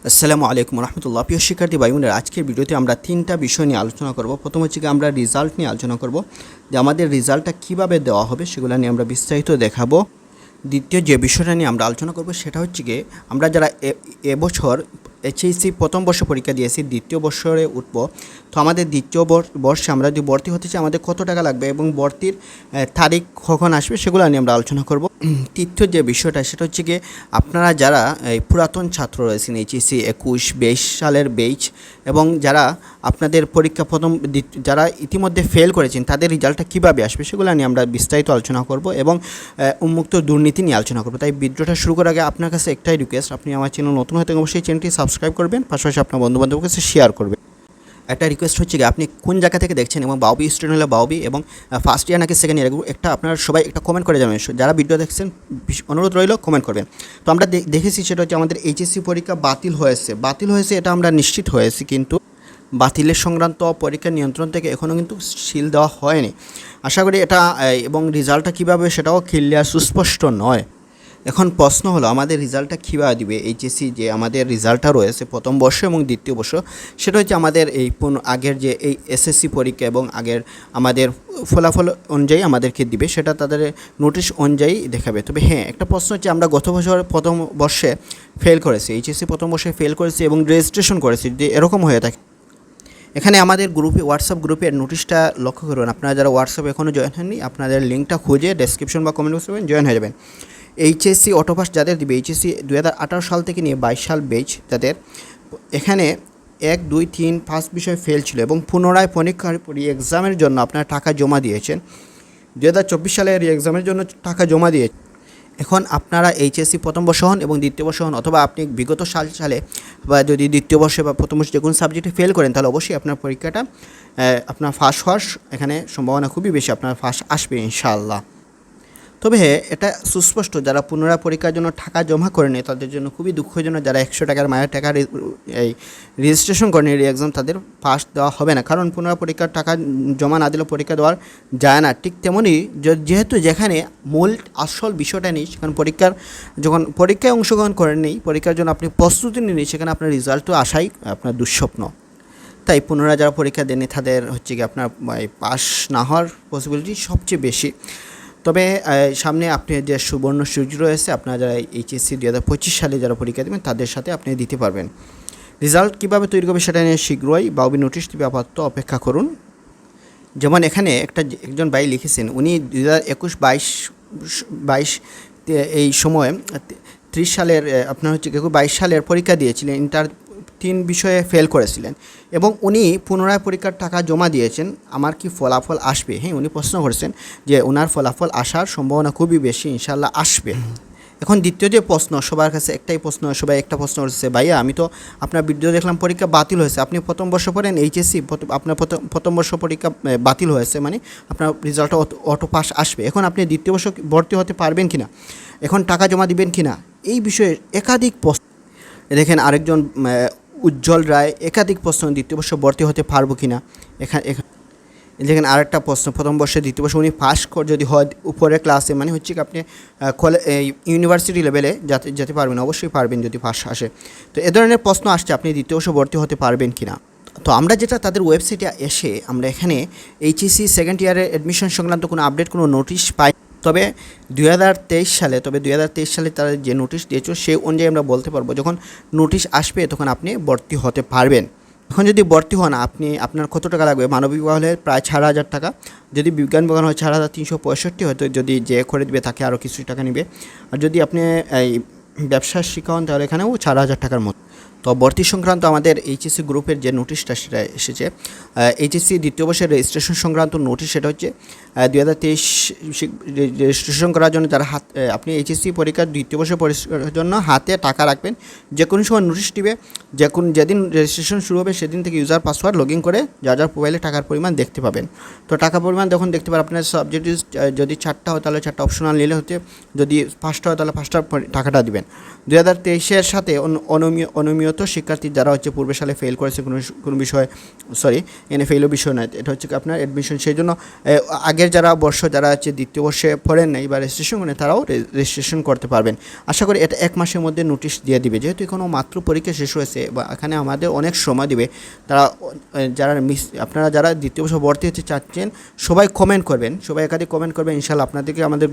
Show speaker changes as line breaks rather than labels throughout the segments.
আসসালামু আলাইকুম রহমতুল্লাহ। প্রিয় শিক্ষার্থী ভাই বোনেরা, আজকের ভিডিওতে আমরা তিনটা বিষয় নিয়ে আলোচনা করব। প্রথম হচ্ছে আমরা রেজাল্ট নিয়ে আলোচনা করব, যে আমাদের রেজাল্টটা কীভাবে দেওয়া হবে সেগুলো নিয়ে আমরা বিস্তারিত দেখাবো। দ্বিতীয় যে বিষয়টা নিয়ে আমরা আলোচনা করব সেটা হচ্ছে আমরা যারা এবছর এইচএসসি প্রথম বর্ষ পরীক্ষা দিয়েছি, দ্বিতীয় বর্ষে উঠব, তো আমাদের দ্বিতীয় বর্ষে আমরা যদি ভর্তি হতে চাই আমাদের কত টাকা লাগবে এবং ভর্তির তারিখ কখন আসবে সেগুলো নিয়ে আমরা আলোচনা করব। তৃতীয় যে বিষয়টা সেটা হচ্ছে আপনারা যারা এই পুরাতন ছাত্র রয়েছেন এইচএসসি 21-22 সালের বেচ এবং যারা আপনাদের পরীক্ষা যারা ইতিমধ্যে ফেল করেছেন তাদের রেজাল্টটা কীভাবে আসবে সেগুলো নিয়ে আমরা বিস্তারিত আলোচনা করব এবং উন্মুক্ত দুর্নীতি নিয়ে আলোচনা করব। তাই ভিডিওটা শুরু করার আগে আপনার কাছে একটাই রিকোয়েস্ট, আপনি আমার চ্যানেল নতুন হয়ে থাকেন অবশ্যই চ্যানেলটি সাবস্ক্রাইব করবেন, পাশাপাশি আপনার বন্ধুবান্ধবের কাছে শেয়ার করবেন। একটা রিকোয়েস্ট হচ্ছে আপনি কোন জায়গা থেকে দেখছেন এবং বাউবি স্টুডেন্ট হলে বাউবি এবং ফার্স্ট ইয়ার নাকি সেকেন্ড ইয়ার, একটা আপনারা সবাই একটা কমেন্ট করে যাবেন। যারা ভিডিও দেখছেন অনুরোধ রইল কমেন্ট করবেন। তো আমরা দেখেছি সেটা হচ্ছে আমাদের এইচএসসি পরীক্ষা বাতিল হয়েছে এটা আমরা নিশ্চিত হয়েছি, কিন্তু বাতিলের সংক্রান্ত পরীক্ষা নিয়ন্ত্রণ থেকে এখনও কিন্তু সিল দেওয়া হয়নি। আশা করি এটা এবং রেজাল্টটা কীভাবে সেটাও ক্লিয়ার সুস্পষ্ট নয়। এখন প্রশ্ন হলো আমাদের রেজাল্টটা কীভাবে দিবে এইচএসসি, যে আমাদের রেজাল্টটা রয়েছে প্রথম বর্ষ এবং দ্বিতীয় বর্ষ, সেটা হচ্ছে আমাদের এই আগের যে এই এসএসসি পরীক্ষা এবং আগের আমাদের ফলাফল অনুযায়ী আমাদেরকে দিবে, সেটা তাদের নোটিশ অনুযায়ী দেখাবে। তবে হ্যাঁ, একটা প্রশ্ন হচ্ছে আমরা গত বছর প্রথম বর্ষে ফেল করেছি, এইচএসসি প্রথম বর্ষে ফেল করেছি এবং রেজিস্ট্রেশন করেছি, যদি এরকম হয়ে থাকে এখানে আমাদের গ্রুপে হোয়াটসঅ্যাপ গ্রুপের নোটিশটা লক্ষ্য করুন। আপনারা যারা হোয়াটসঅ্যাপে এখনও জয়েন হননি আপনাদের লিঙ্কটা খুঁজে ডেসক্রিপশন বা কমেন্ট বক্সে জয়েন হয়ে যাবেন। এইচএসসি অটোপাস যাদের দিবে, এইচএসসি 2018 সাল থেকে নিয়ে 22 সাল বেচ তাদের, এখানে 1, 2, 3, 5 বিষয় ফেল ছিল এবং পুনরায় পরীক্ষার এক্সামের জন্য আপনারা টাকা জমা দিয়েছেন। 2024 সালের এক্সামের জন্য টাকা জমা দিয়েছেন। এখন আপনারা এইচএসসি প্রথম বর্ষ হন এবং দ্বিতীয় বর্ষ হন, অথবা আপনি বিগত সালে বা যদি দ্বিতীয় বর্ষে বা প্রথম বর্ষে যে কোনো সাবজেক্টে ফেল করেন, তাহলে অবশ্যই আপনার পরীক্ষাটা আপনার ফার্স্ট হওয়ার এখানে সম্ভাবনা খুবই বেশি, আপনার ফার্স্ট আসবে ইনশাআল্লাহ। তবে এটা সুস্পষ্ট, যারা পুনরায় পরীক্ষার জন্য টাকা জমা করে নেয় তাদের জন্য খুবই দুঃখজনক। যারা 100 টাকার মায়ের টাকা এই রেজিস্ট্রেশন করেন এই এক্সাম, তাদের পাস দেওয়া হবে না, কারণ পুনরায় পরীক্ষার টাকা জমা না দিলে পরীক্ষা দেওয়ার যায় না। ঠিক তেমনই যেহেতু যেখানে মূল আসল বিষয়টা নেই, সেখানে যখন পরীক্ষায় অংশগ্রহণ করেন নেই, পরীক্ষার জন্য আপনি প্রস্তুতি নেই, সেখানে আপনার রেজাল্টও আসাই আপনার দুঃস্বপ্ন। তাই পুনরায় যারা পরীক্ষা দেননি তাদের হচ্ছে আপনার পাস না হওয়ার পসিবিলিটি সবচেয়ে বেশি। তবে সামনে আপনি যে সুবর্ণ সুযোগ রয়েছে, আপনারা যারা এইচএসসি 2025 সালে যারা পরীক্ষা দেবেন তাদের সাথে আপনি দিতে পারবেন। রেজাল্ট কীভাবে তৈরি করবে সেটা নিয়ে শীঘ্রই বাউবি নোটিশ দিবে, আপাতত অপেক্ষা করুন। যেমন এখানে একজন ভাই লিখেছেন, উনি 2021-22 এই সময় 30 সালের আপনার হচ্ছে 22 সালের পরীক্ষা দিয়েছিলেন, ইন্টার 3 বিষয়ে ফেল করেছিলেন এবং উনি পুনরায় পরীক্ষার টাকা জমা দিয়েছেন। আমার কি ফলাফল আসবে? হ্যাঁ, উনি প্রশ্ন করেছেন যে ওনার ফলাফল আসার সম্ভাবনা খুবই বেশি, ইনশাল্লাহ আসবে। এখন দ্বিতীয় যে প্রশ্ন, সবার কাছে একটাই প্রশ্ন, সবাই একটা প্রশ্ন করছে, ভাইয়া আমি তো আপনার ভিডিও দেখলাম পরীক্ষা বাতিল হয়েছে, আপনি প্রথম বর্ষ পড়েন এইচএসসি, আপনার প্রথম বর্ষ পরীক্ষা বাতিল হয়েছে, মানে আপনার রেজাল্টটা অটো পাস আসবে, এখন আপনি দ্বিতীয় বর্ষ ভর্তি হতে পারবেন কি না, এখন টাকা জমা দিবেন কি না, এই বিষয়ে একাধিক প্রশ্ন। দেখেন আরেকজন উজ্জ্বল রায় একাধিক প্রশ্ন, দ্বিতীয় বর্ষ ভর্তি হতে পারবো কি না। দেখেন আরেকটা প্রশ্ন, প্রথম বর্ষে দ্বিতীয় বর্ষে উনি পাস যদি হয় উপরের ক্লাসে, মানে হচ্ছে কি আপনি ইউনিভার্সিটি লেভেলে যেতে পারবেন, অবশ্যই পারবেন যদি পাস আসে। তো এ ধরনের প্রশ্ন আসছে, আপনি দ্বিতীয় বর্ষ ভর্তি হতে পারবেন কি না। তো আমরা যেটা তাদের ওয়েবসাইটে এসে আমরা এখানে এইচএসসি সেকেন্ড ইয়ারের অ্যাডমিশন সংক্রান্ত কোনো আপডেট, কোনো নোটিশ পাই। তবে 2023 সালে তারা যে নোটিশ দিয়েছিল সেই অনুযায়ী আমরা বলতে পারবো যখন নোটিশ আসবে তখন আপনি ভর্তি হতে পারবেন। এখন যদি ভর্তি হন আপনার কত টাকা লাগবে, মানবিক বিভাগ হলে প্রায় 4,000 টাকা, যদি বিজ্ঞান বিভাগ হয় 4,365, হয়তো যদি যে করে দেবে তাকে আরও কিছু টাকা নেবে, আর যদি আপনি এই ব্যবসার শিক্ষা হন তাহলে এখানেও 4,000 টাকার মতো। তো ভর্তি সংক্রান্ত আমাদের এইচএসসি গ্রুপের যে নোটিশটা সেটা এসেছে, এইচএসসি দ্বিতীয় বর্ষের রেজিস্ট্রেশন সংক্রান্ত নোটিশ, সেটা হচ্ছে 2023 রেজিস্ট্রেশন করার জন্য যারা আপনি এইচএসসি পরীক্ষার দ্বিতীয় বর্ষের পরীক্ষার জন্য হাতে টাকা রাখবেন, যে কোনো সময় নোটিশ দিবে, যেদিন রেজিস্ট্রেশন শুরু হবে সেদিন থেকে ইউজার পাসওয়ার্ড লগ ইন করে যার মোবাইলে টাকার পরিমাণ দেখতে পাবেন। তো টাকার পরিমাণ যখন দেখতে পাবেন, আপনার সাবজেক্ট যদি 4টা হয় তাহলে 4টা অপশনাল নিলে হচ্ছে, যদি 5টা হয় তাহলে 5টার টাকাটা দিবেন। 2023-এর সাথে অনিয়মিত শিক্ষার্থী যারা হচ্ছে পূর্বে সালে ফেল করেছে কোনো বিষয়ে, সরি এখানে ফেলও বিষয় নয়, এটা হচ্ছে আপনার অ্যাডমিশন, সেই জন্য আগের যারা যারা হচ্ছে দ্বিতীয় বর্ষে পড়েন নাই বা রেজিস্ট্রেশন করেন তারাও রেজিস্ট্রেশন করতে পারবেন। আশা করি এটা 1 মাসের মধ্যে নোটিশ দিয়ে দিবে, যেহেতু এখনও মাত্র পরীক্ষা শেষ হয়েছে বা এখানে আমাদের অনেক সময় দিবে। তারা যারা আপনারা যারা দ্বিতীয় বর্ষ ভর্তি হতে চাচ্ছেন সবাই কমেন্ট করবেন, সবাই একাধিক কমেন্ট করবেন, ইনশাআল্লাহ আপনাদেরকে আমাদের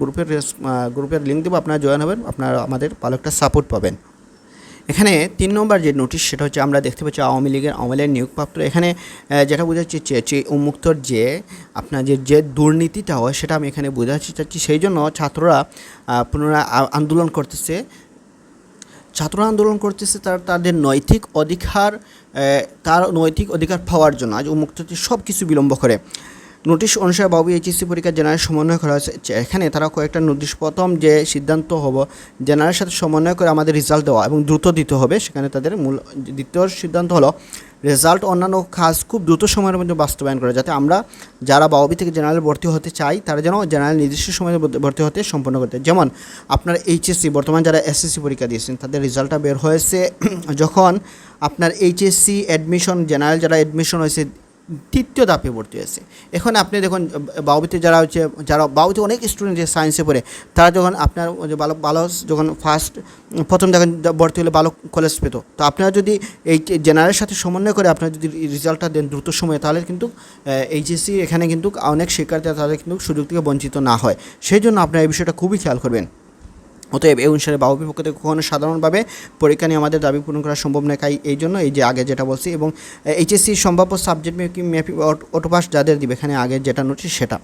গ্রুপের লিঙ্ক দেবো, আপনারা জয়েন হবেন, আপনারা আমাদের ভালো একটা সাপোর্ট পাবেন। এখানে 3 নম্বর যে নোটিশ সেটা হচ্ছে আমরা দেখতে পাচ্ছি আওয়ামী লীগের নিয়োগপ্রাপ্ত। এখানে যেটা বোঝাচ্ছি চেয়েছি উন্মুক্তর যে আপনার যে দুর্নীতিটা হয় সেটা আমি এখানে বোঝাতে চাচ্ছি। সেই জন্য ছাত্ররা পুনরায় আন্দোলন করতেছে, তাদের নৈতিক অধিকার পাওয়ার জন্য। আজ উন্মুক্ত সব কিছু বিলম্ব করে। নোটিশ অনুসারে বাবু এইচএসসি পরীক্ষা জেনারেল সমন্বয় করা হয়েছে। এখানে তারা কয়েকটা নোটিশ, প্রথম যে সিদ্ধান্ত হবো জেনারেলের সাথে সমন্বয় করে আমাদের রেজাল্ট দেওয়া এবং দ্রুত দিতে হবে, সেখানে তাদের দ্বিতীয় সিদ্ধান্ত হলো রেজাল্ট অন্যান্য কাজ খুব দ্রুত সময়ের মধ্যে বাস্তবায়ন করে, যাতে আমরা যারা বাউবি থেকে জেনারেল ভর্তি হতে চাই তারা যেন জেনারেল নির্দিষ্ট সময়ে ভর্তি হতে সম্পন্ন করতে। যেমন আপনার এইচএসসি বর্তমান যারা এসএসসি পরীক্ষা দিয়েছেন তাদের রেজাল্টটা বের হয়েছে যখন আপনার এইচএসসি অ্যাডমিশন জেনারেল যারা অ্যাডমিশন হয়েছে তৃতীয় ধাপে ভর্তি হয়েছে। এখন আপনি দেখুন বাউবিতে যারা বাউবিতে অনেক স্টুডেন্ট যে সায়েন্সে পড়ে তারা যখন আপনার ভালো যখন প্রথম যখন ভর্তি হলে ভালো কলেজ পেত, তো আপনারা যদি এই জেনারেলের সাথে সমন্বয় করে আপনারা যদি রেজাল্টটা দেন দ্রুত সময়ে, তাহলে কিন্তু এইচএসসি এখানে কিন্তু অনেক শিক্ষার্থী তাদের কিন্তু সুযোগ থেকে বঞ্চিত না হয়। সেই জন্য আপনারা এই বিষয়টা খুবই খেয়াল করবেন। অতএব এই অনুসারে বাউবির পক্ষ থেকে কখনো সাধারণভাবে পরীক্ষা নিয়ে আমাদের দাবি পূরণ করা সম্ভব নয়। এই জন্য এই যে আগে যেটা বলছি, এবং এইচএসসি সম্ভাব্য সাবজেক্ট ম্যাপিং অটোপাস যাদের দিবে এখানে আগে যেটা নোটিশ সেটা